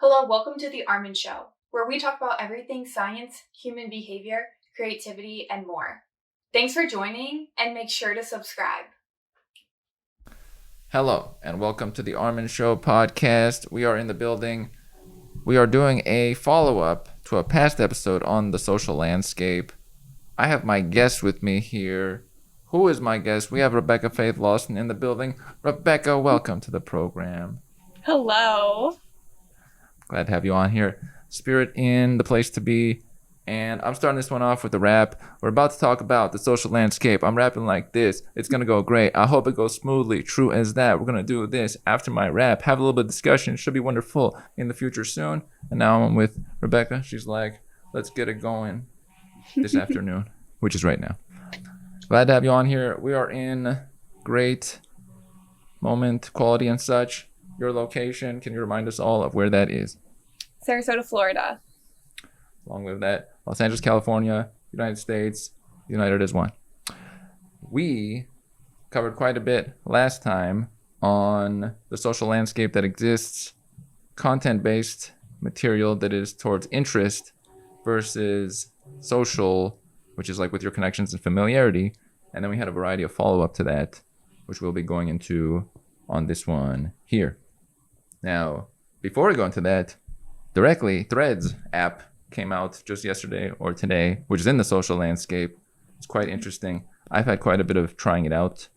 Hello, welcome to the Armin Show, where we talk about everything science, human behavior, creativity, and more. Thanks for joining, and make sure to subscribe. Hello, and welcome to the Armin Show podcast. We are in the building. We are doing a follow-up to a past episode on the social landscape. I have my guest with me here. Who is my guest? We have Rebecca Faith Lawson in the building. Rebecca, welcome to the program. Hello. Glad to have you on here. Spirit in, the place to be. And I'm starting this one off with a rap. We're about to talk about the social landscape. I'm rapping like this. It's going to go great. I hope it goes smoothly. True as that. We're going to do this after my rap. Have a little bit of discussion. Should be wonderful in the future soon. And now I'm with Rebecca. She's like, let's get it going this afternoon, which is right now. Glad to have you on here. We are in great moment, quality and such. Your location, can you remind us all of where that is? Sarasota, Florida. Long live that. Los Angeles, California, United States, united as one. We covered quite a bit last time on the social landscape that exists, content-based material that is towards interest versus social, which is like with your connections and familiarity. And then we had a variety of follow-up to that, which we'll be going into on this one here. Now, before we go into that, directly, Threads app came out just yesterday or today, which is in the social landscape. It's quite interesting. I've had quite a bit of trying it out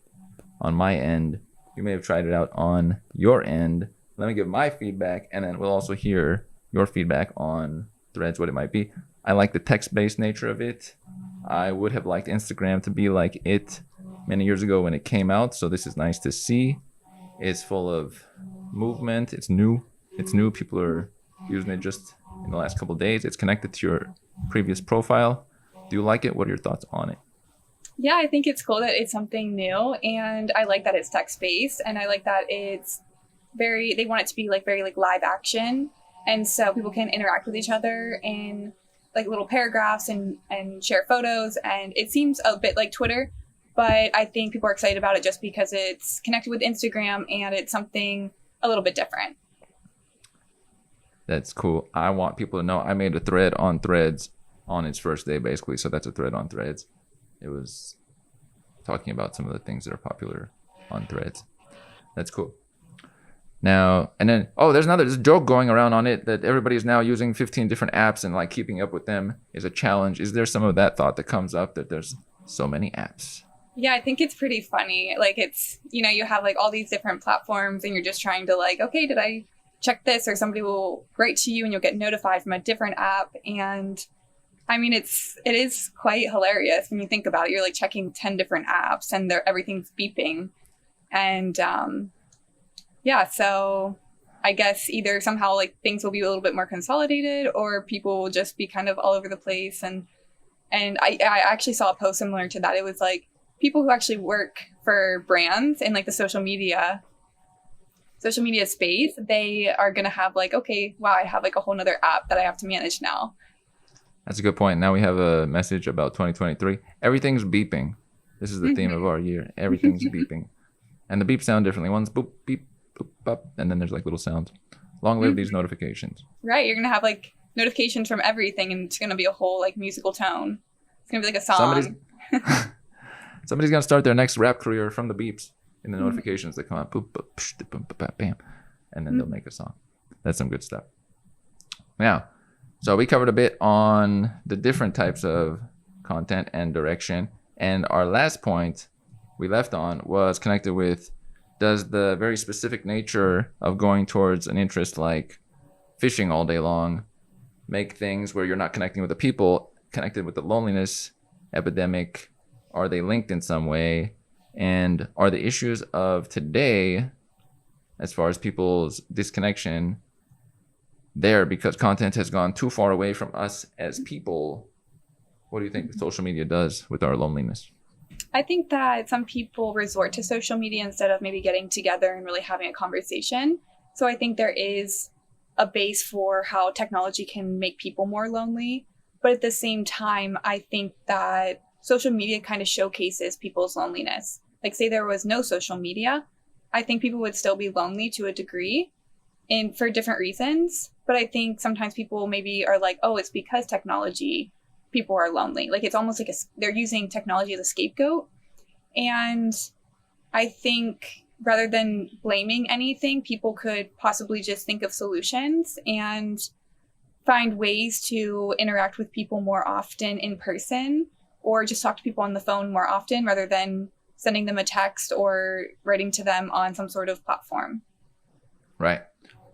on my end. You may have tried it out on your end. Let me give my feedback, and then we'll also hear your feedback on Threads, what it might be. I like the text-based nature of it. I would have liked Instagram to be like it many years ago when it came out, so this is nice to see. It's full of movement. It's new. People are using it just in the last couple of days. It's connected to your previous profile. Do you like it? What are your thoughts on it? Yeah, I think it's cool that it's something new, and I like that it's text-based, and I like that it's they want it to be very live action, and so people can interact with each other in like little paragraphs and share photos, and it seems a bit like Twitter, but I think people are excited about it just because it's connected with Instagram and it's something a little bit different. That's cool. I want people to know I made a thread on Threads on its first day, basically. So that's a thread on Threads. It was talking about some of the things that are popular on Threads. That's cool. Now, and then, there's a joke going around on it that everybody's now using 15 different apps and like keeping up with them is a challenge. Is there some of that thought that comes up that there's so many apps? Yeah, I think it's pretty funny. Like it's, you have like all these different platforms and you're just trying to okay, did I check this? Or somebody will write to you and you'll get notified from a different app. And I mean, it is quite hilarious when you think about it. You're like checking 10 different apps and everything's beeping. And yeah, so I guess either somehow things will be a little bit more consolidated or people will just be kind of all over the place. And I actually saw a post similar to that. It was like, people who actually work for brands in the social media space, they are going to have okay, wow, I have a whole nother app that I have to manage now. That's a good point. Now we have a message about 2023. Everything's beeping. This is the theme of our year. Everything's beeping. And the beeps sound differently. One's boop, beep, boop, bop, and then there's little sounds. Long live these notifications. Right. You're going to have notifications from everything, and it's going to be a whole musical tone. It's going to be a song. Somebody's going to start their next rap career from the beeps in the notifications that come out. Boop, boop, psh, boop, boop, boop, bam. And then they'll make a song. That's some good stuff. Now, so we covered a bit on the different types of content and direction. And our last point we left on was connected with, does the very specific nature of going towards an interest like fishing all day long make things where you're not connecting with the people, connected with the loneliness epidemic? Are they linked in some way? And are the issues of today, as far as people's disconnection, there because content has gone too far away from us as people? What do you think social media does with our loneliness? I think that some people resort to social media instead of maybe getting together and really having a conversation. So I think there is a base for how technology can make people more lonely. But at the same time, I think that social media kind of showcases people's loneliness. Say there was no social media, I think people would still be lonely to a degree. for different reasons. But I think sometimes people maybe are like, oh, it's because technology, people are lonely. Like it's almost like they're using technology as a scapegoat. And I think rather than blaming anything, people could possibly just think of solutions and find ways to interact with people more often in person, or just talk to people on the phone more often rather than sending them a text or writing to them on some sort of platform. Right.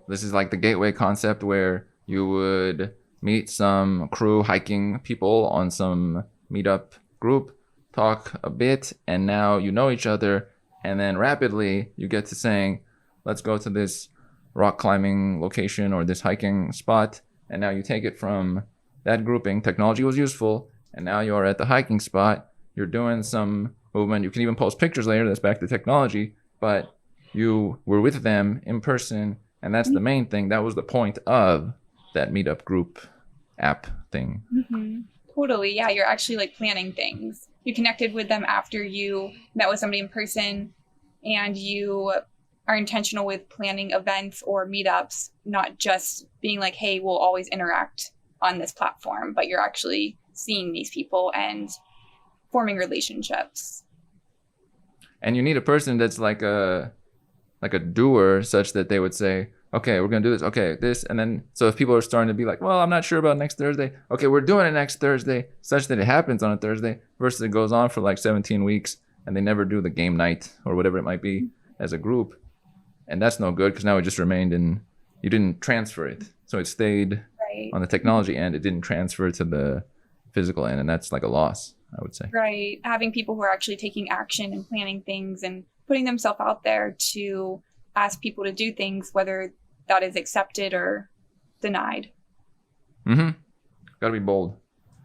This is like the gateway concept where you would meet some crew hiking people on some meetup group, talk a bit, and now you know each other. And then rapidly you get to saying, let's go to this rock climbing location or this hiking spot. And now you take it from that grouping. Technology was useful. And now you're at the hiking spot. You're doing some movement. You can even post pictures later. That's back to technology. But you were with them in person. And that's the main thing. That was the point of that meetup group app thing. Mm-hmm. Totally. Yeah. You're actually like planning things. You connected with them after you met with somebody in person, and you are intentional with planning events or meetups, not just being like, hey, we'll always interact on this platform, but you're actually seeing these people and forming relationships. And you need a person that's like a doer, such that they would say, okay, we're going to do this. Okay, this. And then, so if people are starting to be like, well, I'm not sure about next Thursday. Okay, we're doing it next Thursday, such that it happens on a Thursday, versus it goes on for like 17 weeks and they never do the game night or whatever it might be as a group. And that's no good, because now it just remained you didn't transfer it. So it stayed on the technology end. It didn't transfer to the physical end. And that's like a loss, I would say. Right. Having people who are actually taking action and planning things and putting themselves out there to ask people to do things, whether that is accepted or denied. Mm-hmm. Got to be bold.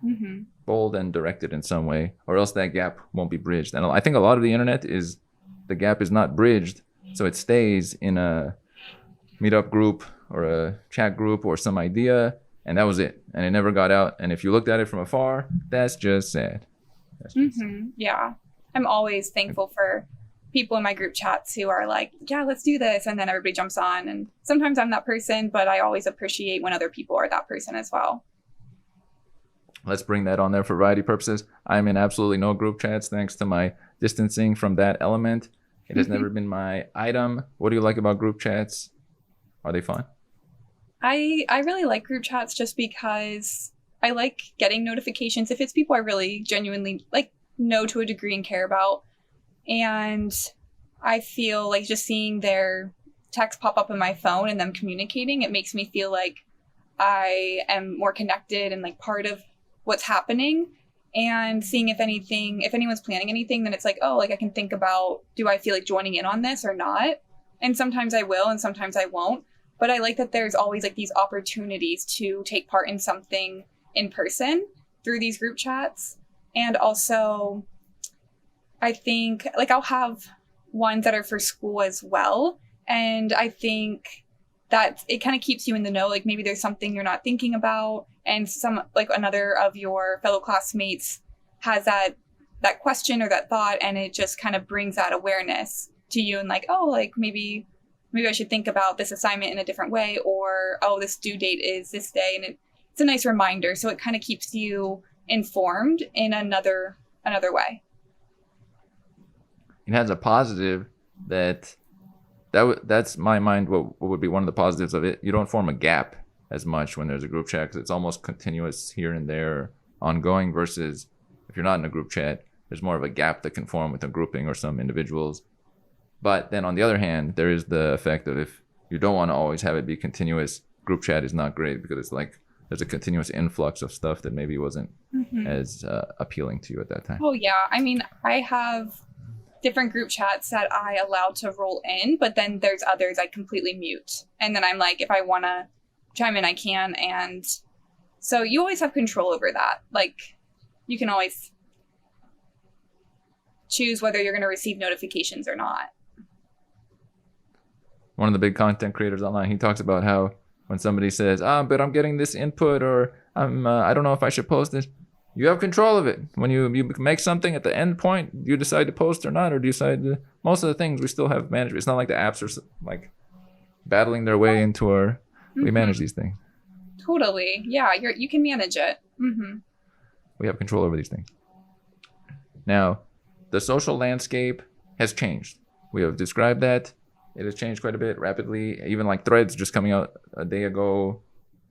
Mm-hmm. Bold and directed in some way, or else that gap won't be bridged. And I think a lot of the internet is, the gap is not bridged, so it stays in a meetup group or a chat group or some idea, and that was it. And it never got out. And if you looked at it from afar, that's just sad. Yeah. I'm always thankful for people in my group chats who are like, yeah, let's do this. And then everybody jumps on. And sometimes I'm that person, but I always appreciate when other people are that person as well. Let's bring that on there for variety purposes. I'm in absolutely no group chats thanks to my distancing from that element. It has never been my item. What do you like about group chats? Are they fun? I really like group chats just because I like getting notifications if it's people I really genuinely like know to a degree and care about. And I feel like just seeing their text pop up in my phone and them communicating, it makes me feel like I am more connected and like part of what's happening. And seeing if anyone's planning anything, then it's like, oh, like I can think about, do I feel like joining in on this or not? And sometimes I will and sometimes I won't. But I like that there's always like these opportunities to take part in something in person through these group chats. And also, I think like I'll have ones that are for school as well. And I think that it kind of keeps you in the know. Like maybe there's something you're not thinking about, and some like another of your fellow classmates has that question or that thought, and it just kind of brings that awareness to you and like, oh, like maybe I should think about this assignment in a different way, or oh, this due date is this day. And it's a nice reminder. So it kind of keeps you informed in another way. It has a positive that's my mind. What would be one of the positives of it? You don't form a gap as much when there's a group chat, because it's almost continuous here and there, ongoing, versus if you're not in a group chat, there's more of a gap that can form with a grouping or some individuals. But then on the other hand, there is the effect of, if you don't want to always have it be continuous, group chat is not great, because it's like there's a continuous influx of stuff that maybe wasn't as appealing to you at that time. Oh yeah, I mean, I have different group chats that I allow to roll in, but then there's others I completely mute. And then I'm like, if I want to chime in, I can. And so you always have control over that. Like you can always choose whether you're going to receive notifications or not. One of the big content creators online, he talks about how when somebody says, but I'm getting this input, or I don't know if I should post this, you have control of it. When you make something at the end point, you decide to post or not, or do you decide to, most of the things we still have management. It's not like the apps are like battling their way into our. We manage these things. Totally. Yeah, you can manage it. We have control over these things. Now, the social landscape has changed. We have described that. It has changed quite a bit rapidly. Even like Threads just coming out a day ago.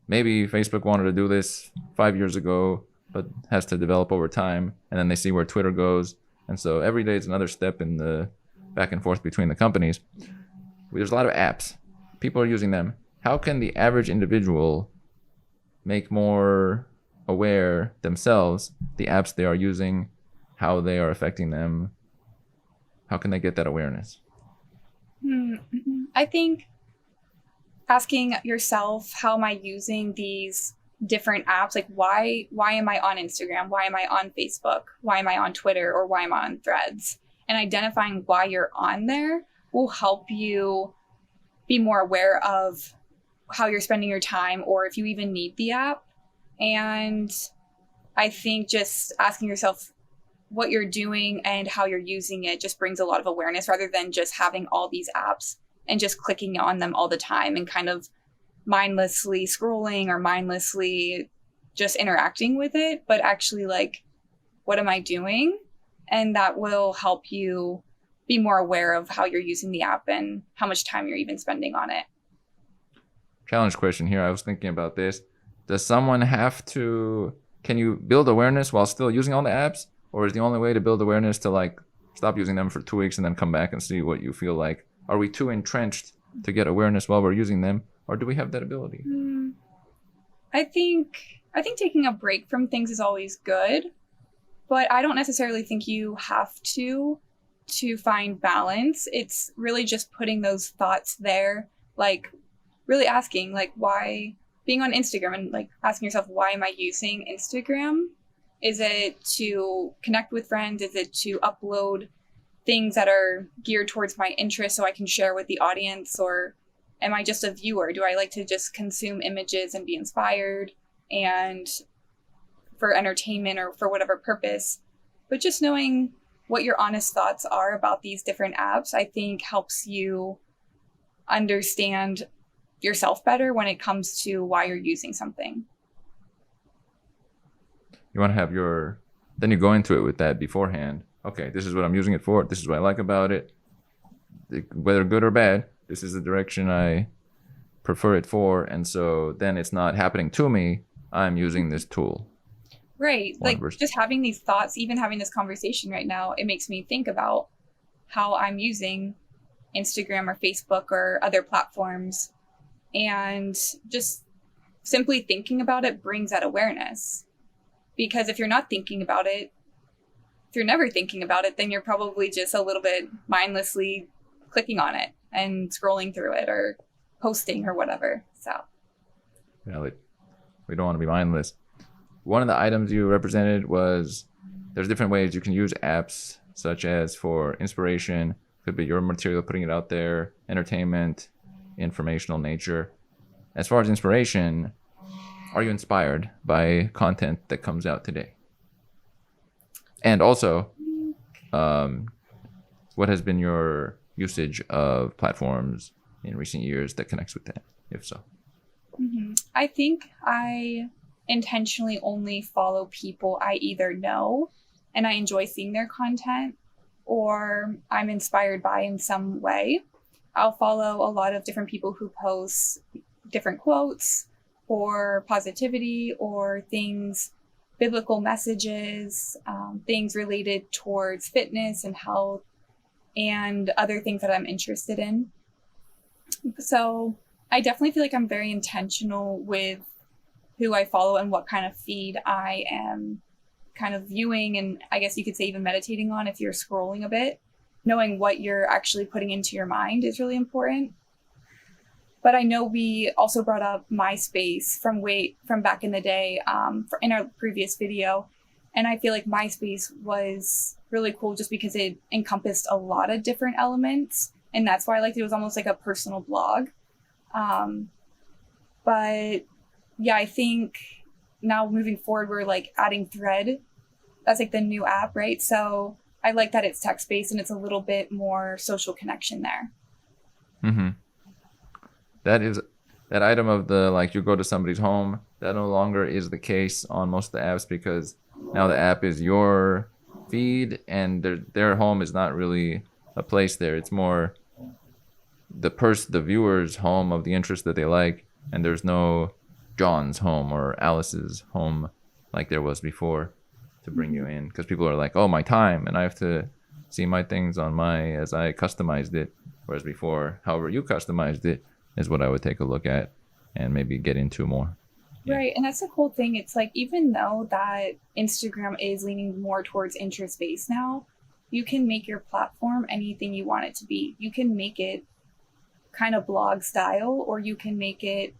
Maybe Facebook wanted to do this 5 years ago, but has to develop over time. And then they see where Twitter goes. And so every day is another step in the back and forth between the companies. There's a lot of apps. People are using them. How can the average individual make more aware themselves the apps they are using, how they are affecting them? How can they get that awareness? I think asking yourself, how am I using these different apps? Like why am I on Instagram? Why am I on Facebook? Why am I on Twitter? Or why am I on Threads? And identifying why you're on there will help you be more aware of how you're spending your time, or if you even need the app. And I think just asking yourself what you're doing and how you're using it just brings a lot of awareness, rather than just having all these apps and just clicking on them all the time and kind of mindlessly scrolling or mindlessly just interacting with it, but actually like, what am I doing? And that will help you be more aware of how you're using the app and how much time you're even spending on it. Challenge question here. I was thinking about this. Does someone have to, can you build awareness while still using all the apps? Or is the only way to build awareness to like stop using them for 2 weeks and then come back and see what you feel like? Are we too entrenched to get awareness while we're using them? Or do we have that ability? I think taking a break from things is always good, but I don't necessarily think you have to find balance. It's really just putting those thoughts there, like really asking like why, being on Instagram and like asking yourself, why am I using Instagram? Is it to connect with friends? Is it to upload things that are geared towards my interests so I can share with the audience? Or am I just a viewer? Do I like to just consume images and be inspired and for entertainment or for whatever purpose? But just knowing what your honest thoughts are about these different apps, I think helps you understand yourself better when it comes to why you're using something. You want to have then you go into it with that beforehand. Okay, this is what I'm using it for. This is what I like about it. Whether good or bad, this is the direction I prefer it for. And so then it's not happening to me. I'm using this tool. Right. Like just having these thoughts, even having this conversation right now, it makes me think about how I'm using Instagram or Facebook or other platforms. And just simply thinking about it brings that awareness. Because if you're not thinking about it, if you're never thinking about it, then you're probably just a little bit mindlessly clicking on it and scrolling through it or posting or whatever. So yeah, like we don't want to be mindless. One of the items you represented was there's different ways you can use apps, such as for inspiration, could be your material, putting it out there, entertainment, informational nature. As far as inspiration, are you inspired by content that comes out today? And also, what has been your usage of platforms in recent years that connects with that, if so? I think I intentionally only follow people I either know and I enjoy seeing their content, or I'm inspired by in some way. I'll follow a lot of different people who post different quotes or positivity or things, biblical messages, things related towards fitness and health and other things that I'm interested in. So I definitely feel like I'm very intentional with who I follow and what kind of feed I am kind of viewing, and I guess you could say even meditating on if you're scrolling a bit. Knowing what you're actually putting into your mind is really important. But I know we also brought up MySpace from back in the day in our previous video. And I feel like MySpace was really cool just because it encompassed a lot of different elements. And that's why I liked it. It was almost like a personal blog. But yeah, I think now moving forward, we're like adding Thread. That's like the new app, right? So I like that it's text-based and it's a little bit more social connection there. that item of the, like, you go to somebody's home, that no longer is the case on most of the apps, because now the app is your feed, and their home is not really a place there. It's more the viewer's home of the interest that they like, and there's no John's home or Alice's home like there was before to bring you in, because people are like, oh, my time, and I have to see my things on my, as I customized it, whereas before, however you customized it is what I would take a look at and maybe get into more. Yeah. Right. And that's the cool thing. It's like, even though that Instagram is leaning more towards interest based now, you can make your platform anything you want it to be. You can make it kind of blog style, or you can make it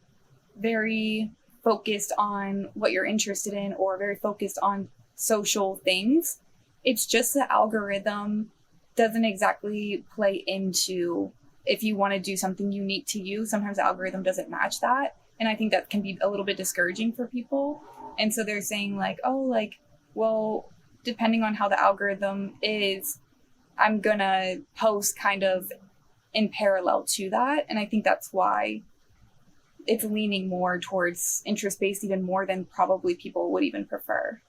very focused on what you're interested in, or very focused on social things. It's just the algorithm doesn't exactly play into, if you want to do something unique to you, sometimes the algorithm doesn't match that. And I think that can be a little bit discouraging for people. And so they're saying like, oh, like, well, depending on how the algorithm is, I'm gonna post kind of in parallel to that. And I think that's why it's leaning more towards interest-based, even more than probably people would even prefer.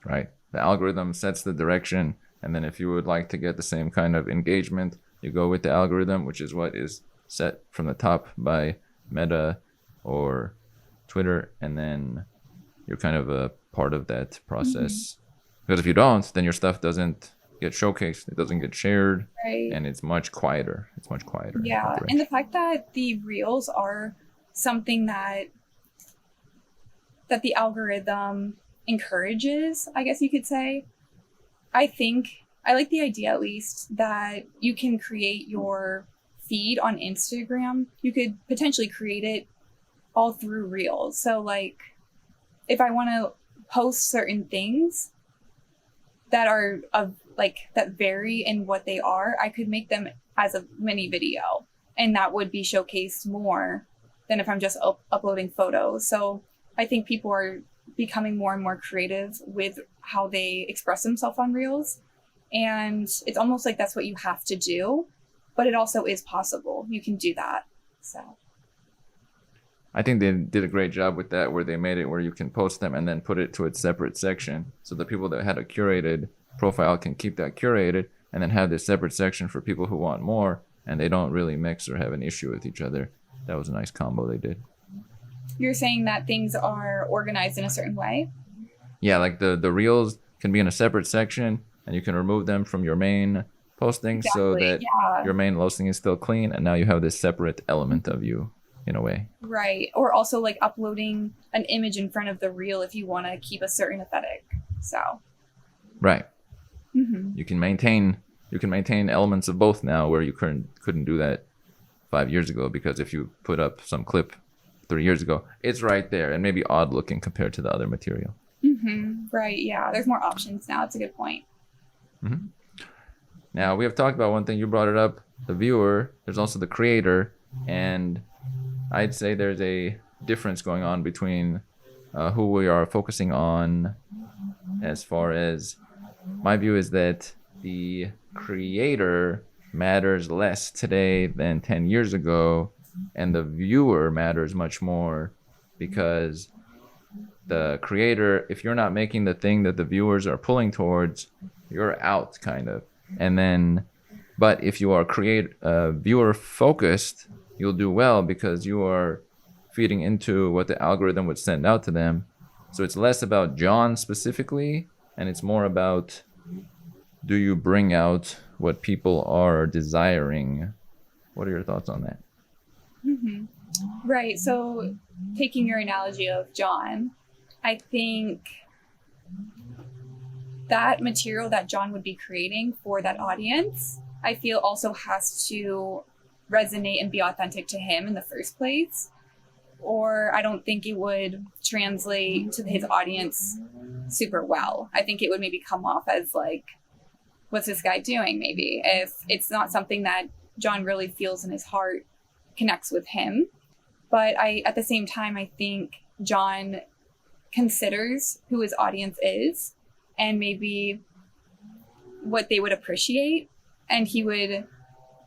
Right. The algorithm sets the direction, and then if you would like to get the same kind of engagement, you go with the algorithm, which is what is set from the top by Meta or Twitter, and then you're kind of a part of that process. Because if you don't, then your stuff doesn't get showcased, it doesn't get shared, Right. and it's much quieter. Yeah. And the fact that the reels are something that the algorithm encourages, I guess you could say. I like the idea, at least, that you can create your feed on Instagram. You could potentially create it all through reels. So like, if I want to post certain things that are that vary in what they are, I could make them as a mini video, and that would be showcased more than if I'm just uploading photos. So I think people are becoming more and more creative with how they express themselves on reels, and it's almost like that's what you have to do, but it also is possible. You can do that. So I think they did a great job with that, where they made it where you can post them and then put it to its separate section, so the people that had a curated profile can keep that curated, and then have this separate section for people who want more, and they don't really mix or have an issue with each other. That was a nice combo they did. you're saying that things are organized in a certain way? Yeah, like the reels can be in a separate section, and you can remove them from your main posting, so that your main posting is still clean, and now you have this separate element of you in a way. Right. Or also like uploading an image in front of the reel if you want to keep a certain aesthetic. So Right. You can maintain elements of both now, where you couldn't do that 5 years ago, because if you put up some clip 3 years ago, it's right there and maybe odd looking compared to the other material. Right. Yeah. There's more options now. That's a good point. Now, we have talked about one thing, you brought it up, the viewer. There's also the creator, and I'd say there's a difference going on between who we are focusing on. As far as my view is that the creator matters less today than 10 years ago, and the viewer matters much more, because the creator, if you're not making the thing that the viewers are pulling towards, you're out, kind of. And then, but if you are viewer focused, you'll do well, because you are feeding into what the algorithm would send out to them. So it's less about John specifically, and it's more about, do you bring out what people are desiring? What are your thoughts on that? Right. So taking your analogy of John, I think that material that John would be creating for that audience, I feel also has to resonate and be authentic to him in the first place. Or I don't think it would translate to his audience super well. I think it would maybe come off as like, what's this guy doing, maybe, if it's not something that John really feels in his heart connects with him. But at the same time, I think John considers who his audience is and maybe what they would appreciate, and he would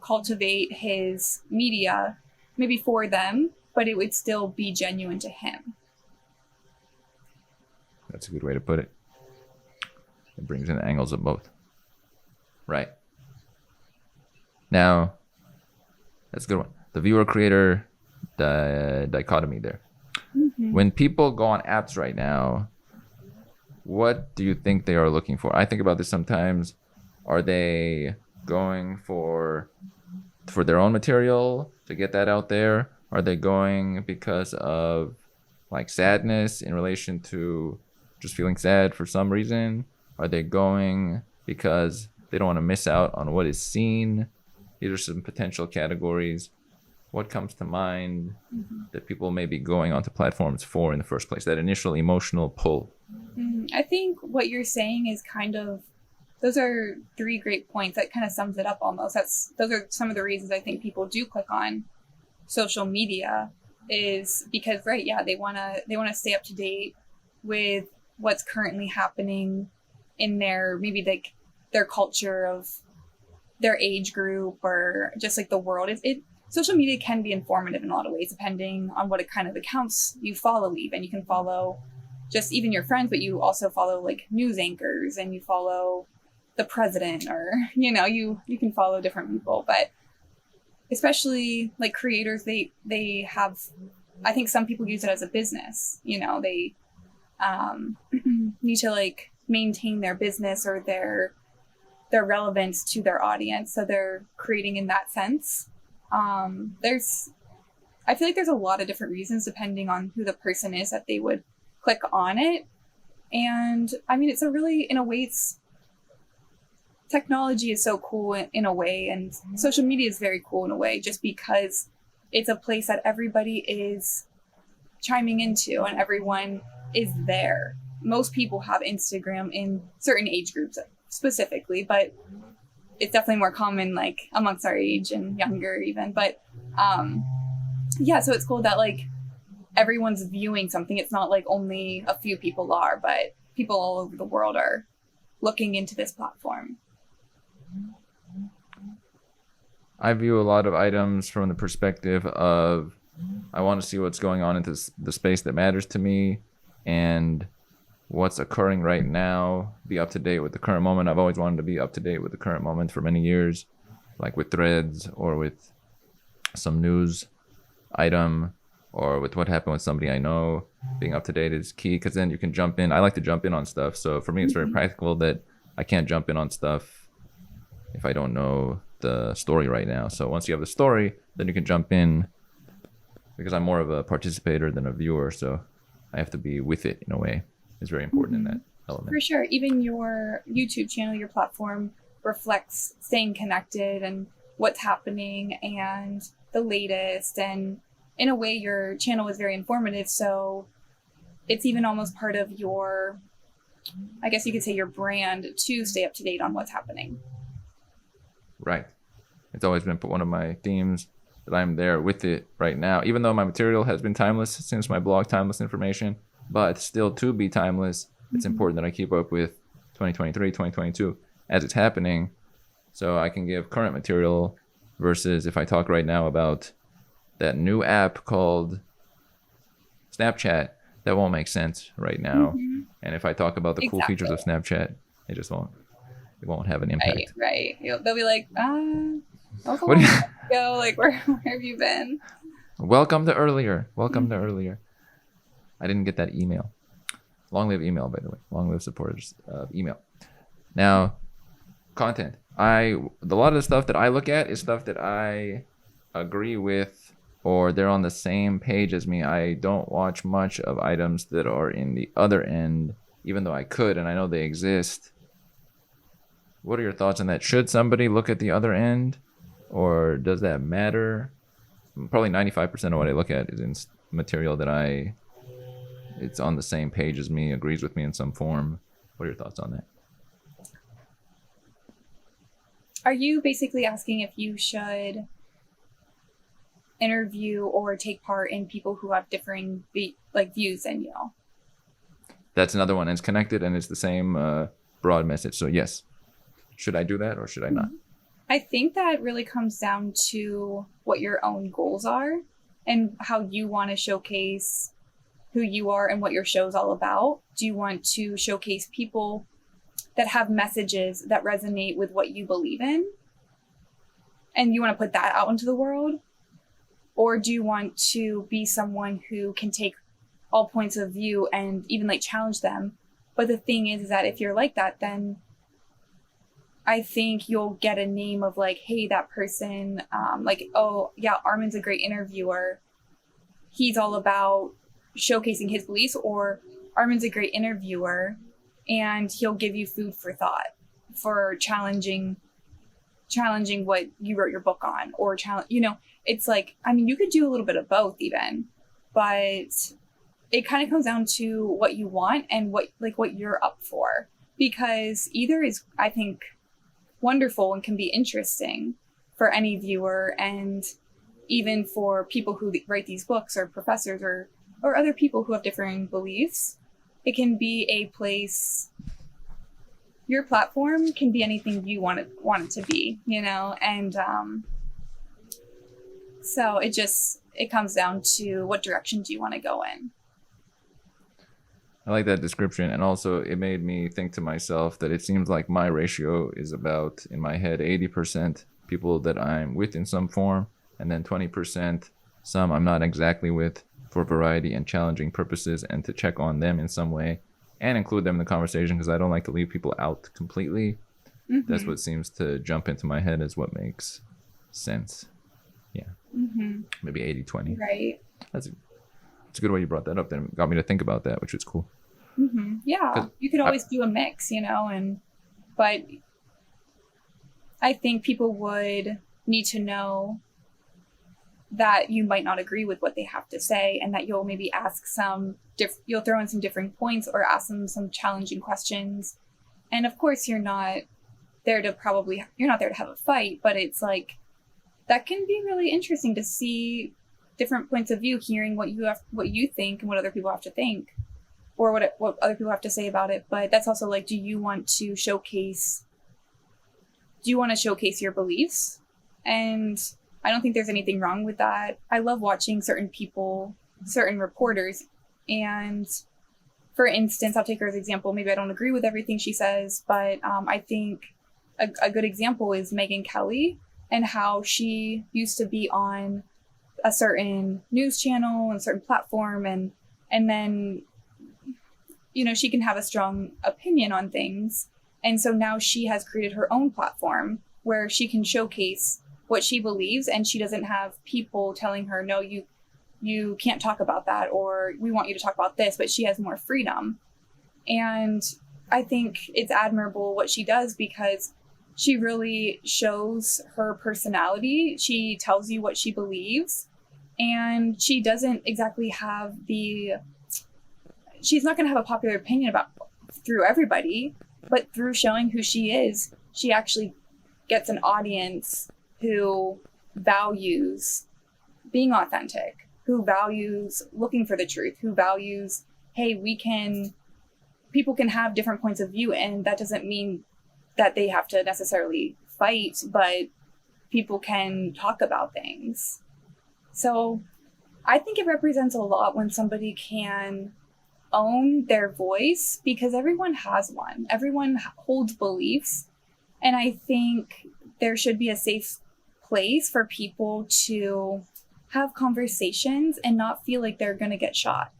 cultivate his media maybe for them, but it would still be genuine to him. That's a good way to put it. It brings in the angles of both. Right. Now, that's a good one. The viewer-creator dichotomy there. Mm-hmm. When people go on apps right now, what do you think they are looking for? I think about this sometimes. Are they going for their own material to get that out there? Are they going because of like sadness in relation to just feeling sad for some reason? Are they going because they don't want to miss out on what is seen? These are some potential categories. What comes to mind that people may be going onto platforms for in the first place? That initial emotional pull. I think what you're saying is kind of, those are 3 great points. That kind of sums it up almost. Those are some of the reasons I think people do click on social media, is because, right, yeah, they want to stay up to date with what's currently happening in their, maybe like their culture of their age group, or just like the world. Social media can be informative in a lot of ways, depending on what kind of accounts you follow. Even you can follow just even your friends, but you also follow like news anchors, and you follow the president, or you can follow different people. But especially like creators, they have, I think some people use it as a business. They need to like maintain their business or their relevance to their audience, so they're creating in that sense. I feel like there's a lot of different reasons depending on who the person is that they would click on it. And I mean, it's a really, in a way, technology is so cool in a way, and social media is very cool in a way, just because it's a place that everybody is chiming into and everyone is there. Most people have Instagram in certain age groups specifically, but it's definitely more common like amongst our age and younger even. But yeah, so it's cool that like everyone's viewing something. It's not like only a few people are, but people all over the world are looking into this platform. I view a lot of items from the perspective of, I want to see what's going on in the space that matters to me and what's occurring right now, be up to date with the current moment. I've always wanted to be up to date with the current moment for many years, like with threads or with some news item or with what happened with somebody I know. Being up to date is key, because then you can jump in. I like to jump in on stuff. So for me, it's very practical that I can't jump in on stuff if I don't know the story right now. So once you have the story, then you can jump in, because I'm more of a participator than a viewer. So I have to be with it in a way. It's very important in that element. For sure. Even your YouTube channel, your platform reflects staying connected and what's happening and the latest. And in a way, your channel is very informative. So it's even almost part of your, I guess you could say, your brand to stay up to date on what's happening. Right. It's always been one of my themes, that I'm there with it right now, even though my material has been timeless since my blog, Timeless Information. But still, to be timeless, it's important that I keep up with 2023, 2022 as it's happening, so I can give current material, versus if I talk right now about that new app called Snapchat, that won't make sense right now. And if I talk about the cool features of Snapchat, it won't have an impact. Right. They'll be like, that was a long time ago. Like, where have you been? Welcome to earlier. I didn't get that email. Long live email, by the way. Long live supporters of email. Now, content. A lot of the stuff that I look at is stuff that I agree with, or they're on the same page as me. I don't watch much of items that are in the other end, even though I could, and I know they exist. What are your thoughts on that? Should somebody look at the other end, or does that matter? Probably 95% of what I look at is in material that it's on the same page as me, agrees with me in some form. What are your thoughts on that? Are you basically asking if you should interview or take part in people who have differing views than you? That's another one. It's connected and it's the same broad message. So yes, should I do that or should I not? I think that really comes down to what your own goals are and how you want to showcase who you are and what your show's all about. Do you want to showcase people that have messages that resonate with what you believe in, and you want to put that out into the world? Or do you want to be someone who can take all points of view and even like challenge them? But the thing is that if you're like that, then I think you'll get a name of like, hey, that person, like, oh yeah, Armin's a great interviewer. He's all about showcasing his beliefs. Or Armin's a great interviewer and he'll give you food for thought for challenging what you wrote your book on, or challenge, it's like, I mean, you could do a little bit of both even, but it kind of comes down to what you want and what you're up for, because either is, I think, wonderful and can be interesting for any viewer, and even for people who write these books, or professors, or other people who have differing beliefs. It can be a place. Your platform can be anything you want it to be, and so it comes down to what direction do you want to go in. I like that description. And also it made me think to myself that it seems like my ratio is about, in my head, 80% people that I'm with in some form, and then 20% some I'm not exactly with, for variety and challenging purposes, and to check on them in some way and include them in the conversation, because I don't like to leave people out completely. Mm-hmm. That's what seems to jump into my head as what makes sense. Yeah. Mm-hmm. Maybe 80-20. Right. That's a good way you brought that up. Then got me to think about that, which was cool. Mm-hmm. Yeah. You could always do a mix, but I think people would need to know that you might not agree with what they have to say, and that you'll maybe ask you'll throw in some differing points, or ask them some challenging questions. And of course, you're not there to have a fight, but it's like, that can be really interesting to see different points of view, hearing what you think and what other people have to think, or what other people have to say about it. But that's also like, do you want to showcase your beliefs? And I don't think there's anything wrong with that. I love watching certain reporters. And for instance, I'll take her as an example. Maybe I don't agree with everything she says, but I think a good example is Megyn Kelly, and how she used to be on a certain news channel and a certain platform. And then, she can have a strong opinion on things. And so now she has created her own platform where she can showcase what she believes, and she doesn't have people telling her, no, you can't talk about that, or we want you to talk about this, but she has more freedom. And I think it's admirable what she does, because she really shows her personality. She tells you what she believes, and she doesn't exactly have she's not going to have a popular opinion through everybody, but through showing who she is, she actually gets an audience who values being authentic, who values looking for the truth, who values, hey, people can have different points of view, and that doesn't mean that they have to necessarily fight, but people can talk about things. So I think it represents a lot when somebody can own their voice, because everyone has one. Everyone holds beliefs. And I think there should be a safe place for people to have conversations and not feel like they're going to get shot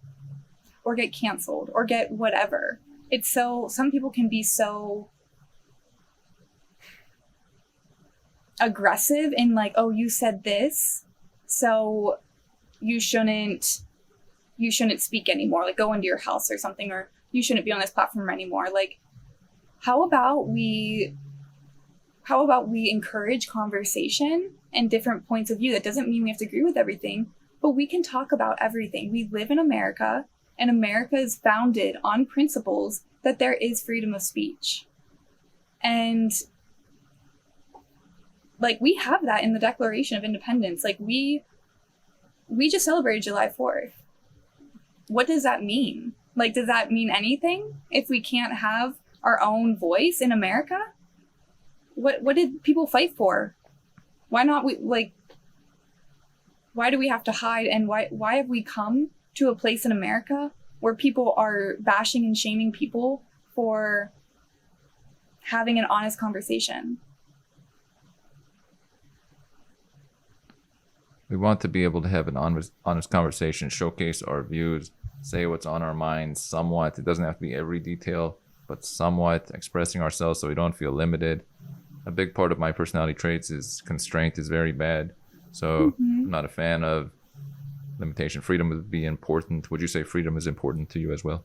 or get canceled or get whatever. Some people can be so aggressive in like, oh, you said this, so you shouldn't speak anymore, like go into your house or something, or you shouldn't be on this platform anymore. Like, how about we encourage conversation and different points of view? That doesn't mean we have to agree with everything, but we can talk about everything. We live in America, and America is founded on principles that there is freedom of speech. And like, we have that in the Declaration of Independence. Like, we just celebrated July 4th. What does that mean? Like, does that mean anything if we can't have our own voice in America? what did people fight for? Why not we like? Why do we have to hide? And why have we come to a place in America where people are bashing and shaming people for having an honest conversation? We want to be able to have an honest conversation, showcase our views, say what's on our minds somewhat. It doesn't have to be every detail, but somewhat expressing ourselves so we don't feel limited. A big part of my personality traits is constraint is very bad. So I'm not a fan of limitation. Freedom would be important. Would you say freedom is important to you as well?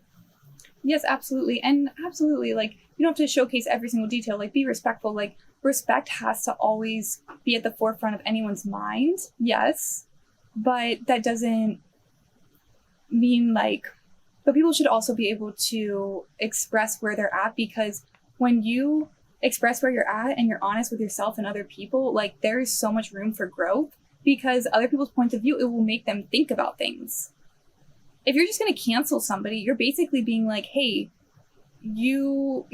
Yes, absolutely. And absolutely, like, you don't have to showcase every single detail. Like, be respectful. Like, respect has to always be at the forefront of anyone's mind. Yes. But that doesn't mean but people should also be able to express where they're at, because when you express where you're at and you're honest with yourself and other people, like, there is so much room for growth, because other people's points of view, it will make them think about things. If you're just going to cancel somebody, you're basically being like, hey, you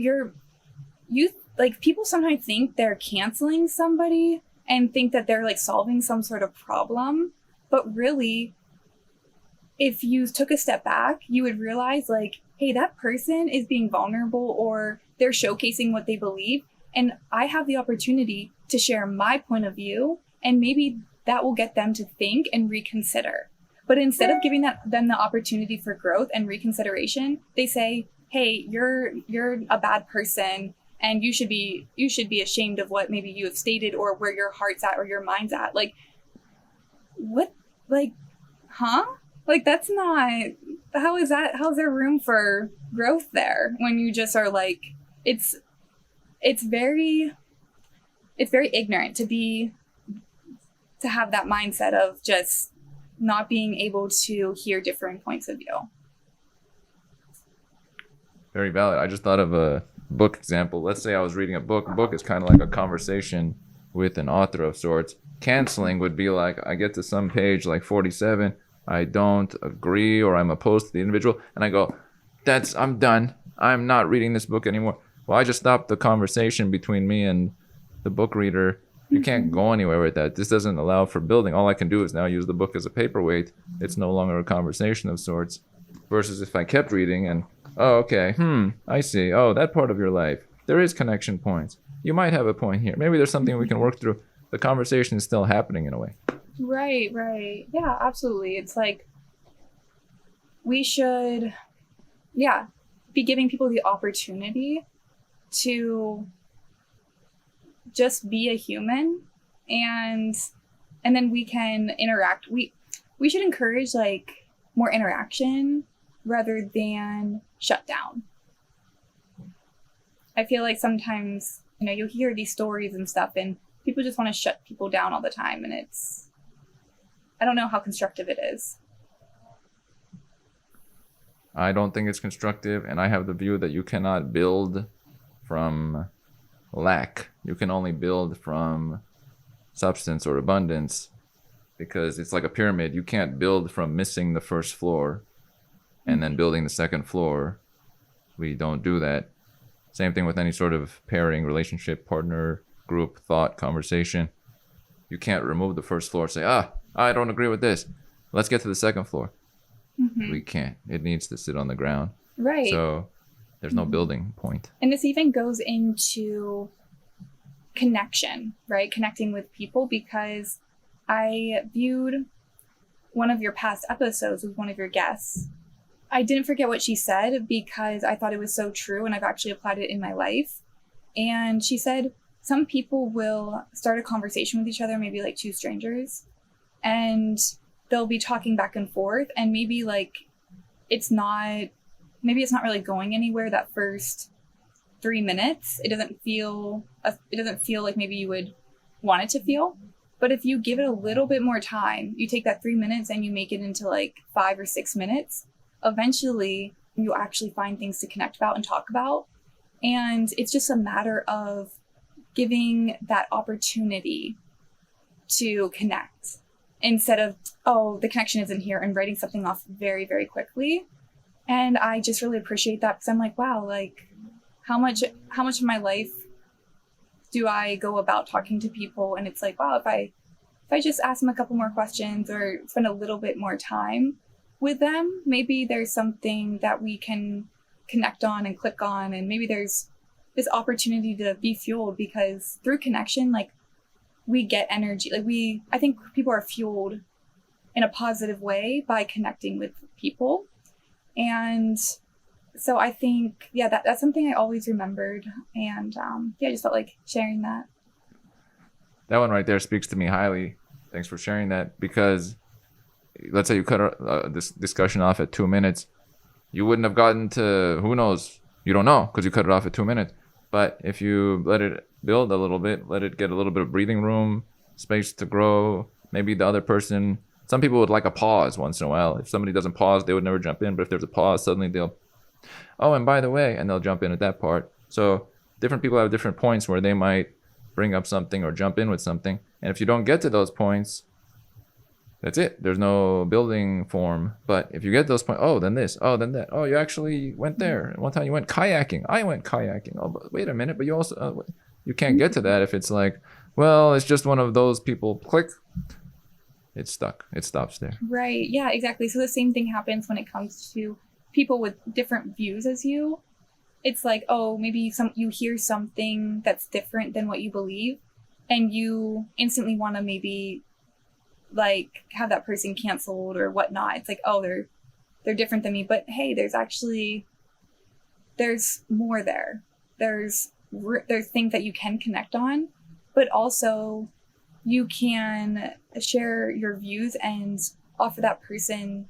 like, people sometimes think they're canceling somebody and think that they're like solving some sort of problem. But really, if you took a step back, you would realize, like, hey, that person is being vulnerable, or they're showcasing what they believe. And I have the opportunity to share my point of view, and maybe that will get them to think and reconsider. But instead of giving them the opportunity for growth and reconsideration, they say, hey, you're a bad person, and you should be ashamed of what maybe you have stated, or where your heart's at or your mind's at. Like, what? Like, huh? Like, that's not, how's there room for growth there when you just are like, it's very ignorant to have that mindset of just not being able to hear different points of view. Very valid. I just thought of a book example. Let's say I was reading a book. A book is kind of like a conversation with an author of sorts. Canceling would be like, I get to some page like 47, I don't agree, or I'm opposed to the individual, and I go, I'm done. I'm not reading this book anymore. Well, I just stopped the conversation between me and the book reader. You can't go anywhere with that. This doesn't allow for building. All I can do is now use the book as a paperweight. It's no longer a conversation of sorts. Versus if I kept reading and, oh, okay, I see. Oh, that part of your life. There is connection points. You might have a point here. Maybe there's something we can work through. The conversation is still happening in a way. Right. Yeah, absolutely. It's like, we should, be giving people the opportunity to just be a human, and then we can interact. We should encourage like more interaction rather than shut down. I feel like sometimes, you'll hear these stories and stuff, and people just want to shut people down all the time, and I don't know how constructive it is. I don't think it's constructive, and I have the view that you cannot build from lack. You can only build from substance or abundance, because it's like a pyramid. You can't build from missing the first floor and then building the second floor. We don't do that. Same thing with any sort of pairing, relationship, partner, group, thought, conversation. You can't remove the first floor and say, I don't agree with this. Let's get to the second floor. We can't. It needs to sit on the ground. Right. So there's no building point. And this even goes into connection, right? Connecting with people, because I viewed one of your past episodes with one of your guests. I didn't forget what she said because I thought it was so true, and I've actually applied it in my life. And she said, some people will start a conversation with each other, maybe like two strangers, and they'll be talking back and forth, and maybe it's not really going anywhere that first 3 minutes. It doesn't feel like maybe you would want it to feel. But if you give it a little bit more time, you take that 3 minutes and you make it into like 5 or 6 minutes, eventually you actually find things to connect about and talk about. And it's just a matter of giving that opportunity to connect, instead of, the connection isn't here, and writing something off very, very quickly. And I just really appreciate that, because I'm like, wow, like how much of my life do I go about talking to people? And it's like, wow, if I just ask them a couple more questions or spend a little bit more time with them, maybe there's something that we can connect on and click on, and maybe there's this opportunity to be fueled, because through connection, like, we get energy. Like, I think people are fueled in a positive way by connecting with people. And so I think, yeah, that's something I always remembered. And I just felt like sharing that. That one right there speaks to me highly. Thanks for sharing that, because let's say you cut this discussion off at 2 minutes. You wouldn't have gotten to, who knows? You don't know, because you cut it off at 2 minutes. But if you let it build a little bit, let it get a little bit of breathing room, space to grow, maybe the other person, some people would like a pause once in a while. If somebody doesn't pause, they would never jump in. But if there's a pause, suddenly they'll, oh, and by the way, and they'll jump in at that part. So different people have different points where they might bring up something or jump in with something. And if you don't get to those points, that's it. There's no building form. But if you get those points, oh, then this, oh, then that. Oh, you actually went there. One time you went kayaking. I went kayaking. Oh, but wait a minute. But you also, you can't get to that if it's like, well, it's just one of those people. Click. It's stuck. It stops there. Right. Yeah, exactly. So the same thing happens when it comes to people with different views as you. It's like, oh, maybe you hear something that's different than what you believe, and you instantly want to maybe like have that person canceled or whatnot. It's like, oh, they're different than me. But hey, there's more there. There's things that you can connect on, but also you can share your views and offer that person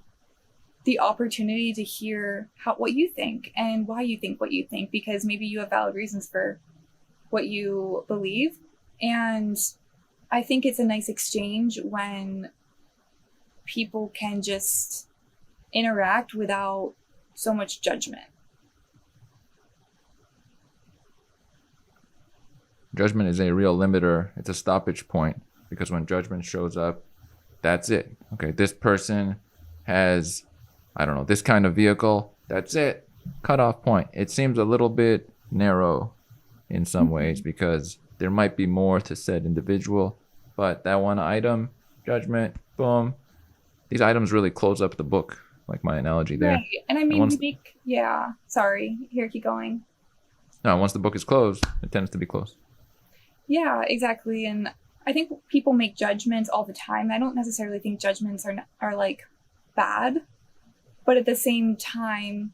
the opportunity to hear what you think and why you think what you think, because maybe you have valid reasons for what you believe. And I think it's a nice exchange when people can just interact without so much judgment. Judgment is a real limiter. It's a stoppage point, because when judgment shows up, that's it. Okay, this person has, I don't know, this kind of vehicle. That's it. Cutoff point. It seems a little bit narrow in some ways, because there might be more to said individual, but that one item, judgment, boom. These items really close up the book, like my analogy there. Right. And I mean, sorry. Here, keep going. No, once the book is closed, it tends to be closed. Yeah, exactly. And I think people make judgments all the time. I don't necessarily think judgments are like bad, but at the same time,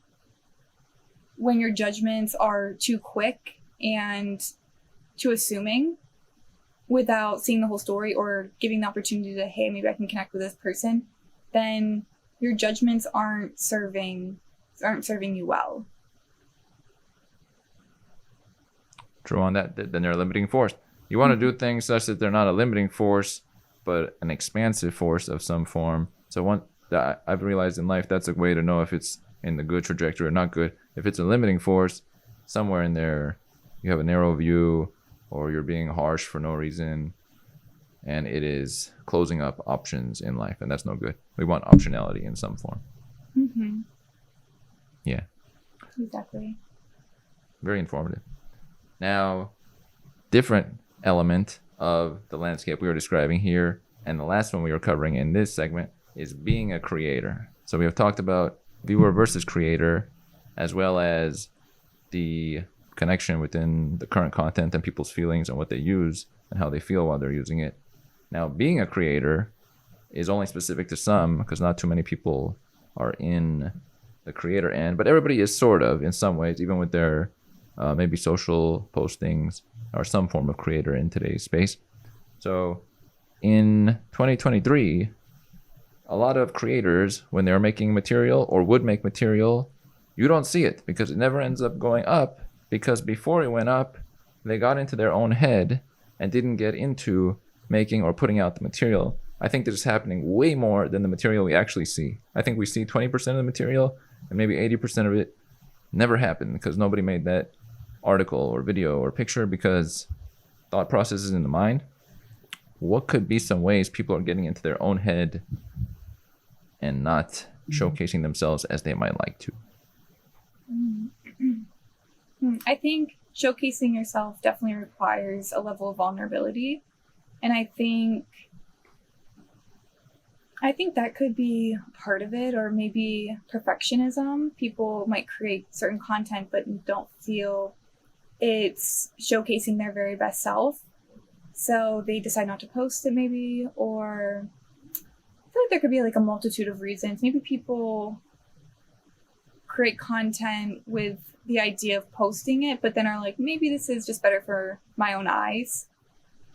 when your judgments are too quick and too assuming without seeing the whole story or giving the opportunity to, hey, maybe I can connect with this person, then your judgments aren't serving you well. True on that. Then they're a limiting force. You want to do things such that they're not a limiting force, but an expansive force of some form. So one that I've realized in life, that's a way to know if it's in the good trajectory or not good. If it's a limiting force, somewhere in there, you have a narrow view, or you're being harsh for no reason, and it is closing up options in life, and that's no good. We want optionality in some form. Mm-hmm. Yeah. Exactly. Very informative. Now, different element of the landscape we were describing here, and the last one we were covering in this segment, is being a creator. So we have talked about viewer versus creator, as well as the connection within the current content and people's feelings and what they use and how they feel while they're using it. Now, being a creator is only specific to some, because not too many people are in the creator end, but everybody is sort of in some ways, even with their maybe social postings or some form of creator in today's space. So in 2023, a lot of creators, when they're making material or would make material, you don't see it because it never ends up going up, because before it went up, they got into their own head and didn't get into making or putting out the material. I think this is happening way more than the material we actually see. I think we see 20% of the material, and maybe 80% of it never happened because nobody made that article or video or picture, because thought processes in the mind. What could be some ways people are getting into their own head and not showcasing themselves as they might like to? I think showcasing yourself definitely requires a level of vulnerability. And I think that could be part of it, or maybe perfectionism. People might create certain content but don't feel it's showcasing their very best self. So they decide not to post it maybe, or I feel like there could be like a multitude of reasons. Maybe people create content with the idea of posting it, but then are like, maybe this is just better for my own eyes,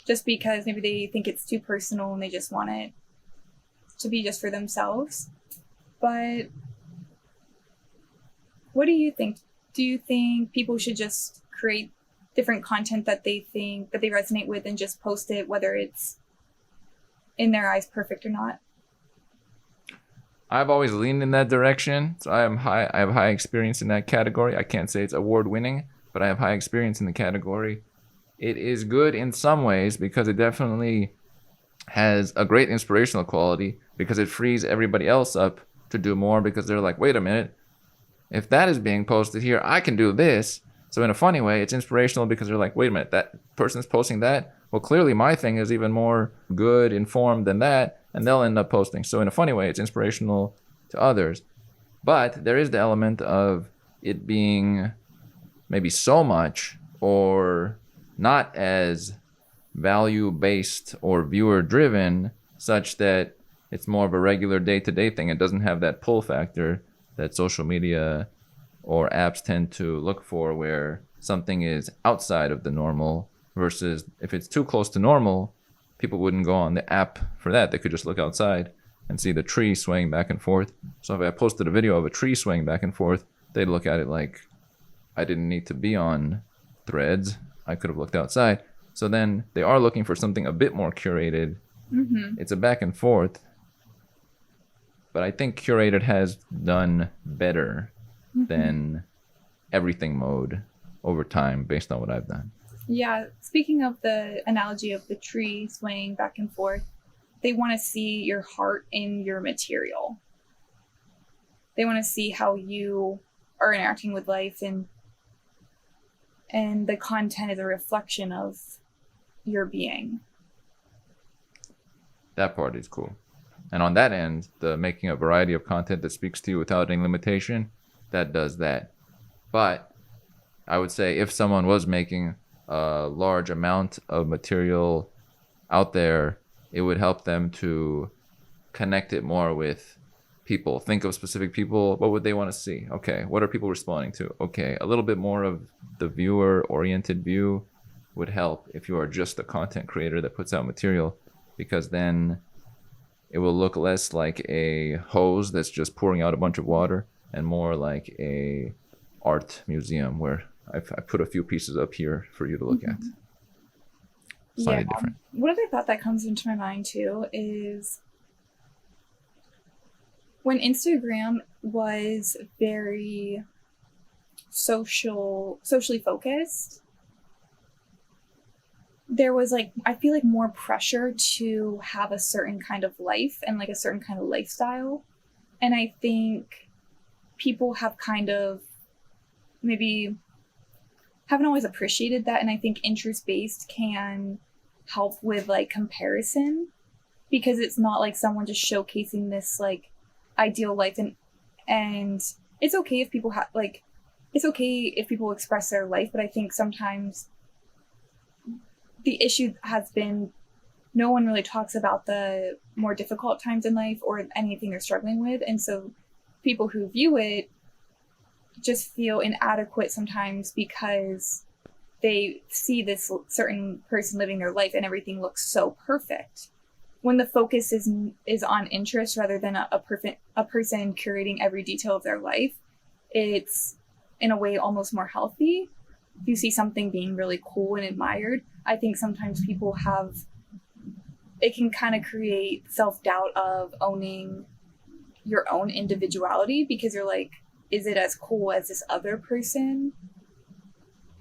just because maybe they think it's too personal and they just want it to be just for themselves. But what do you think? Do you think people should just create different content that they think that they resonate with and just post it, whether it's in their eyes perfect or not? I've always leaned in that direction. So I have high experience in that category. I can't say it's award winning, but I have high experience in the category. It is good in some ways because it definitely has a great inspirational quality, because it frees everybody else up to do more, because they're like, wait a minute, if that is being posted here, I can do this. So in a funny way, it's inspirational because they're like, wait a minute, that person's posting that? Well, clearly my thing is even more good, informed than that, and they'll end up posting. So in a funny way, it's inspirational to others. But there is the element of it being maybe so much or not as value-based or viewer-driven, such that it's more of a regular day-to-day thing. It doesn't have that pull factor that social media or apps tend to look for, where something is outside of the normal, versus if it's too close to normal, people wouldn't go on the app for that. They could just look outside and see the tree swaying back and forth. So if I posted a video of a tree swaying back and forth, they'd look at it like, I didn't need to be on Threads. I could have looked outside. So then they are looking for something a bit more curated. Mm-hmm. It's a back and forth. But I think curated has done better than everything mode over time, based on what I've done. Yeah, speaking of the analogy of the tree swaying back and forth, they want to see your heart in your material. They want to see how you are interacting with life, and the content is a reflection of your being. That part is cool. And on that end, the making a variety of content that speaks to you without any limitation, that does that. But I would say if someone was making a large amount of material out there, it would help them to connect it more with people. Think of specific people. What would they want to see? Okay, what are people responding to? Okay, a little bit more of the viewer-oriented view would help if you are just a content creator that puts out material, because then it will look less like a hose that's just pouring out a bunch of water, and more like a art museum where I put a few pieces up here for you to look at. Slightly different. One other thought that comes into my mind too is when Instagram was very socially focused, there was like, I feel like more pressure to have a certain kind of life and like a certain kind of lifestyle. And I think people have kind of maybe haven't always appreciated that. And I think interest-based can help with like comparison, because it's not like someone just showcasing this like ideal life, and it's okay if people it's okay if people express their life, but I think sometimes the issue has been no one really talks about the more difficult times in life or anything they're struggling with. And so people who view it just feel inadequate sometimes because they see this certain person living their life and everything looks so perfect. When the focus is on interest rather than a person curating every detail of their life, it's in a way almost more healthy. If you see something being really cool and admired, I think sometimes people it can kind of create self-doubt of owning your own individuality, because you're like, is it as cool as this other person?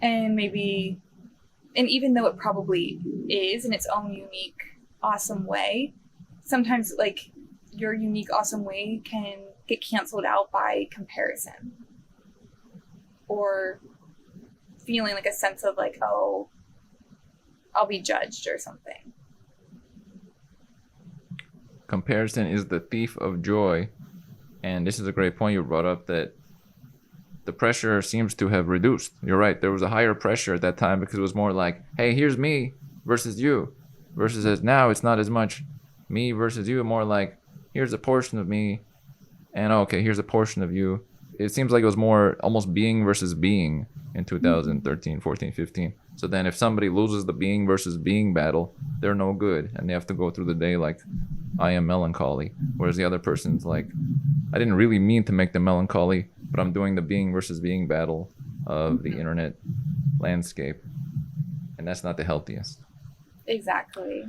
And even though it probably is in its own unique, awesome way, sometimes like your unique, awesome way can get canceled out by comparison or feeling like a sense of like, oh, I'll be judged or something. Comparison is the thief of joy. And this is a great point you brought up, that the pressure seems to have reduced. You're right. There was a higher pressure at that time because it was more like, hey, here's me versus you. Versus as now, it's not as much me versus you, more like, here's a portion of me. And okay, here's a portion of you. It seems like it was more almost being versus being in 2013, 14, 15. So then if somebody loses the being versus being battle, they're no good. And they have to go through the day like, I am melancholy. Whereas the other person's like, I didn't really mean to make them melancholy, but I'm doing the being versus being battle of the internet landscape. And that's not the healthiest. Exactly.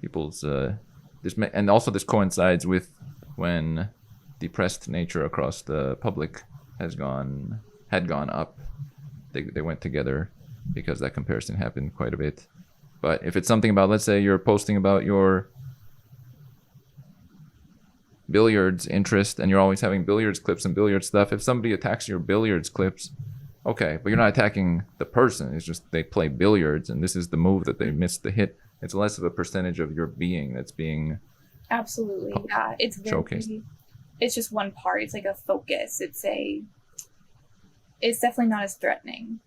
People's, and also this coincides with when depressed nature across the public had gone up. They went together because that comparison happened quite a bit. But if it's something about, let's say you're posting about your billiards interest and you're always having billiards clips and billiards stuff, if somebody attacks your billiards clips, okay, but you're not attacking the person. It's just they play billiards and this is the move that they missed the hit. It's less of a percentage of your being that's being Absolutely. Yeah. It's very, showcased. It's just one part. It's like a focus. It's definitely not as threatening.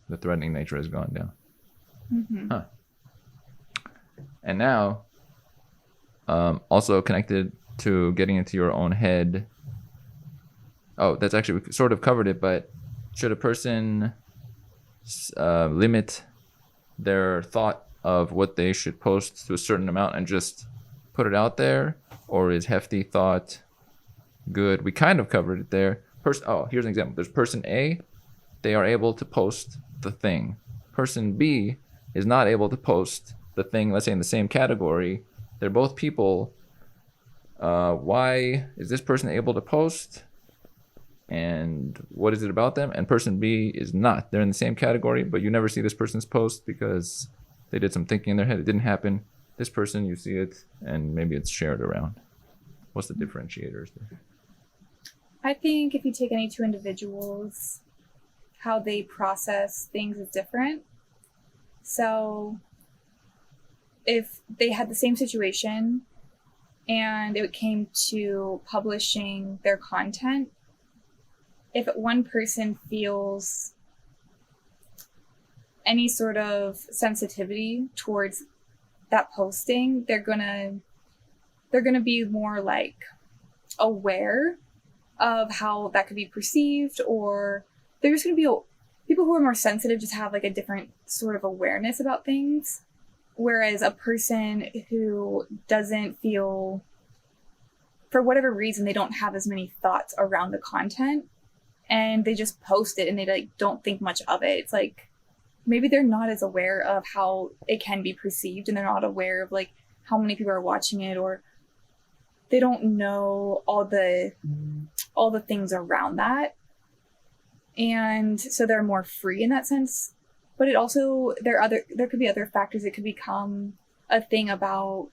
The threatening nature has gone down. Mm-hmm. Huh. And now, also connected to getting into your own head. Oh, that's actually, we sort of covered it, but should a person limit their thought of what they should post to a certain amount and just put it out there? Or is hefty thought good? We kind of covered it there. Here's an example. There's person A, they are able to post the thing. Person B is not able to post the thing, let's say in the same category. They're both people. Why is this person able to post? And what is it about them? And person B is not. They're in the same category, but you never see this person's post because they did some thinking in their head. It didn't happen. This person, you see it, and maybe it's shared around. What's the differentiators there? I think if you take any two individuals, how they process things is different. So if they had the same situation and it came to publishing their content, if one person feels any sort of sensitivity towards that posting, they're gonna be more like aware of how that could be perceived, or they're just gonna be people who are more sensitive just have like a different sort of awareness about things, whereas a person who doesn't feel, for whatever reason, they don't have as many thoughts around the content and they just post it and they like don't think much of it. It's like maybe they're not as aware of how it can be perceived, and they're not aware of like how many people are watching it, or they don't know all the things around that. And so they're more free in that sense. But it also, there could be other factors. It could become a thing about,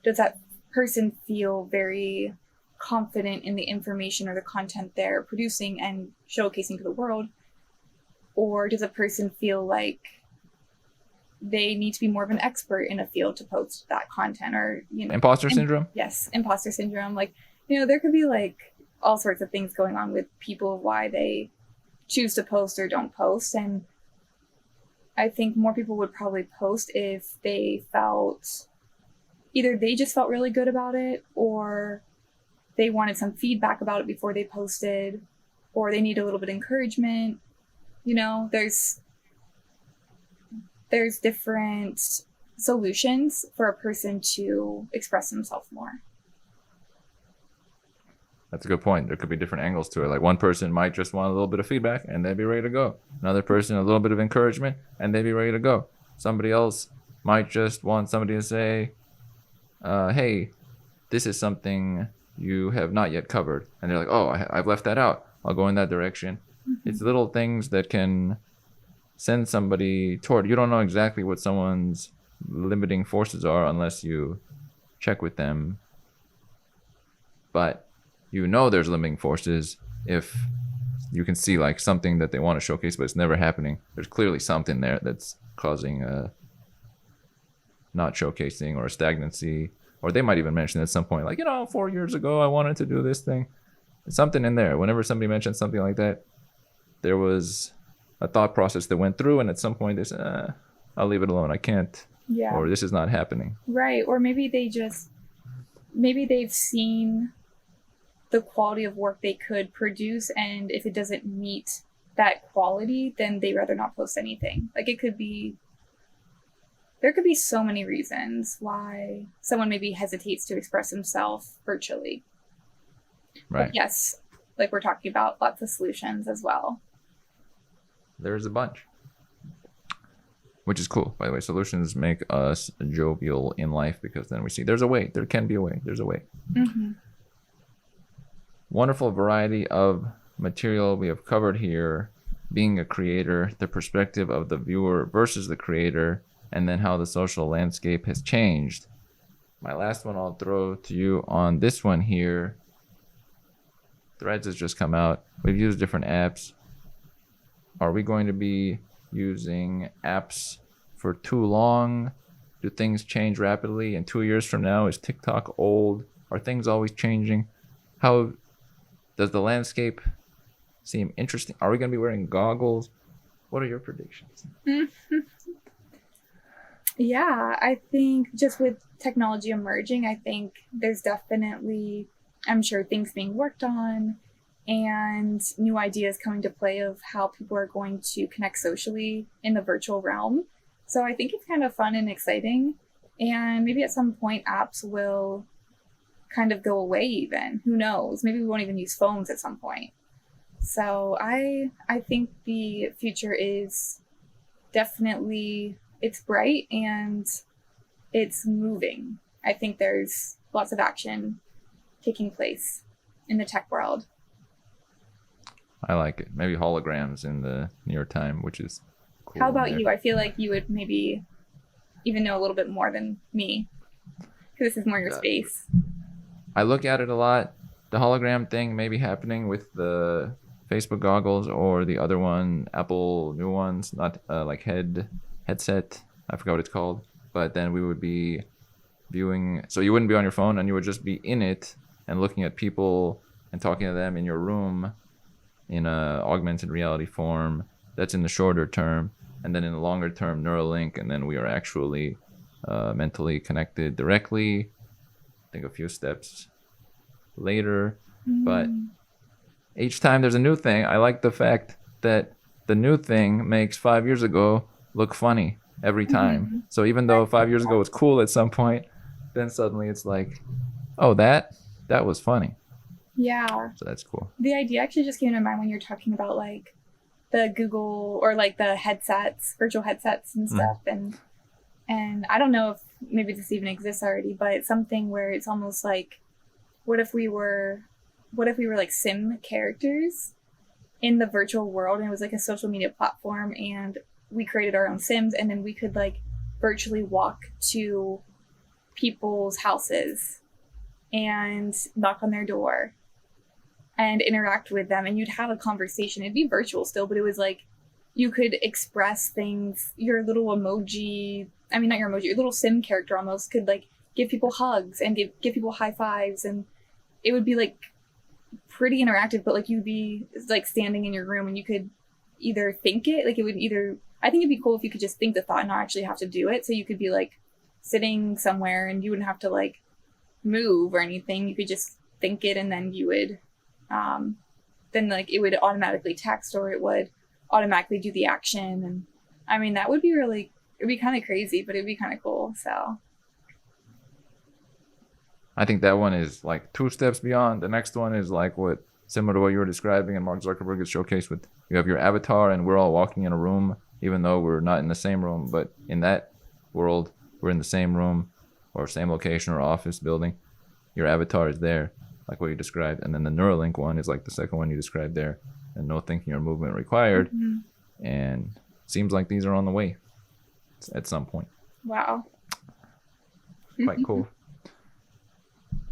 does that person feel very confident in the information or the content they're producing and showcasing to the world? Or does a person feel like they need to be more of an expert in a field to post that content? Or, you know, Imposter syndrome? Yes, imposter syndrome. Like, you know, there could be like all sorts of things going on with people, why they choose to post or don't post. And I think more people would probably post if they felt, either they just felt really good about it, or they wanted some feedback about it before they posted, or they need a little bit of encouragement. You know, there's different solutions for a person to express themselves more. That's a good point. There could be different angles to it. Like one person might just want a little bit of feedback and they'd be ready to go. Another person, a little bit of encouragement and they'd be ready to go. Somebody else might just want somebody to say, hey, this is something you have not yet covered. And they're like, oh, I've left that out. I'll go in that direction. Mm-hmm. It's little things that can send somebody toward. You don't know exactly what someone's limiting forces are unless you check with them. But you know there's limiting forces if you can see like something that they want to showcase, but it's never happening. There's clearly something there that's causing not showcasing or stagnancy. Or they might even mention at some point, like, 4 years ago, I wanted to do this thing. There's something in there. Whenever somebody mentions something like that, there was a thought process that went through, and at some point they said, I'll leave it alone. I can't. Yeah. Or this is not happening. Right. Or maybe they've seen the quality of work they could produce, and if it doesn't meet that quality, then they'd rather not post anything. Like there could be so many reasons why someone maybe hesitates to express himself virtually. Right. But yes, like we're talking about, lots of solutions as well. There's a bunch. Which is cool, by the way. Solutions make us jovial in life because then we see there's a way. There can be a way. There's a way. Mm-hmm. Wonderful variety of material we have covered here. Being a creator, the perspective of the viewer versus the creator, and then how the social landscape has changed. My last one I'll throw to you on this one here. Threads has just come out. We've used different apps. Are we going to be using apps for too long? Do things change rapidly? And 2 years from now, is TikTok old? Are things always changing? How does the landscape seem interesting? Are we going to be wearing goggles? What are your predictions? Yeah, I think just with technology emerging, I think there's definitely, I'm sure, things being worked on and new ideas coming to play of how people are going to connect socially in the virtual realm. So I think it's kind of fun and exciting. And maybe at some point apps will kind of go away even. Who knows? Maybe we won't even use phones at some point. So I think the future is definitely, it's bright and it's moving. I think there's lots of action taking place in the tech world. I like it. Maybe holograms in the near time, which is cool. How about you? I feel like you would maybe even know a little bit more than me, because this is more your space. I look at it a lot. The hologram thing may be happening with the Facebook goggles or the other one, Apple new ones, not like headset. I forgot what it's called. But then we would be viewing. So you wouldn't be on your phone, and you would just be in it and looking at people and talking to them in your room in a augmented reality form. That's in the shorter term. And then in the longer term, Neuralink, and then we are actually mentally connected directly. I think a few steps later. But each time there's a new thing, I like the fact that the new thing makes 5 years ago look funny every time. So even though 5 years ago was cool at some point, then suddenly it's like, oh, that was funny. Yeah. So that's cool. The idea actually just came to mind when you're talking about like the Google or like the headsets, virtual headsets and stuff. And I don't know if maybe this even exists already, but it's something where it's almost like, what if we were like sim characters in the virtual world, and it was like a social media platform, and we created our own sims, and then we could like virtually walk to people's houses and knock on their door and interact with them, and you'd have a conversation. It'd be virtual still, but it was like you could express things. Your little emoji, I mean, not your emoji, your little sim character almost could like give people hugs and give people high fives, and it would be like pretty interactive, but like you'd be like standing in your room and you could either think it, like it would either, I think it'd be cool if you could just think the thought and not actually have to do it. So you could be like sitting somewhere and you wouldn't have to like move or anything. You could just think it, and then you would then like it would automatically text, or it would automatically do the action. And I mean, that would be really, it'd be kind of crazy, but it'd be kind of cool. So I think that one is like 2 steps beyond. The next one is like similar to what you were describing, and Mark Zuckerberg is showcased with, you have your avatar and we're all walking in a room, even though we're not in the same room, but in that world, we're in the same room or same location or office building. Your avatar is there, like what you described. And then the Neuralink one is like the second one you described there, and no thinking or movement required. And seems like these are on the way at some point. wow. Quite cool.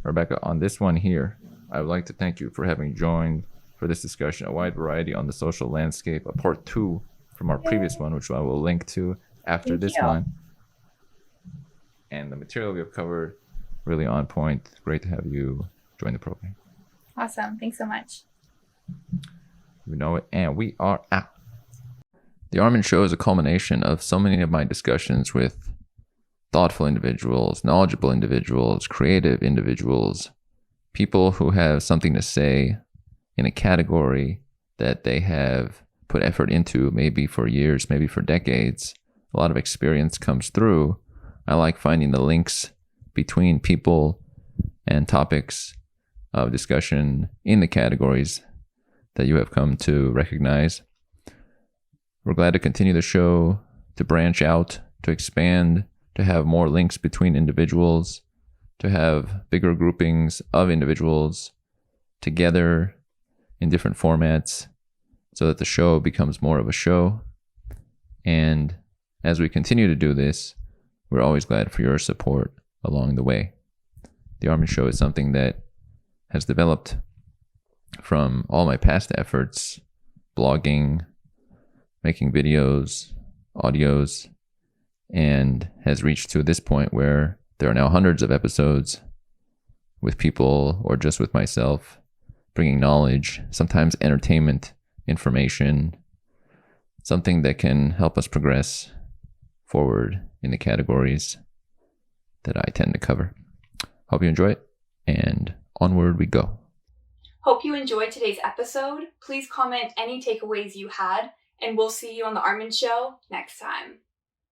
Rebecca, on this one here, I would like to thank you for having joined for this discussion, a wide variety on the social landscape, a part 2 from our previous one, which I will link to after this one. And the material we have covered, really on point. Great to have you join the program. Awesome. Thanks so much. You know it, and we are out. The Armin Show is a culmination of so many of my discussions with thoughtful individuals, knowledgeable individuals, creative individuals, people who have something to say in a category that they have put effort into, maybe for years, maybe for decades. A lot of experience comes through. I like finding the links between people and topics of discussion in the categories that you have come to recognize. We're glad to continue the show, to branch out, to expand, to have more links between individuals, to have bigger groupings of individuals together in different formats so that the show becomes more of a show. And as we continue to do this, we're always glad for your support along the way. The Armin Show is something that has developed from all my past efforts, blogging, making videos, audios, and has reached to this point where there are now hundreds of episodes with people or just with myself, bringing knowledge, sometimes entertainment, information, something that can help us progress forward in the categories that I tend to cover. Hope you enjoy it, and onward we go. Hope you enjoyed today's episode. Please comment any takeaways you had, and we'll see you on the Armin Show next time.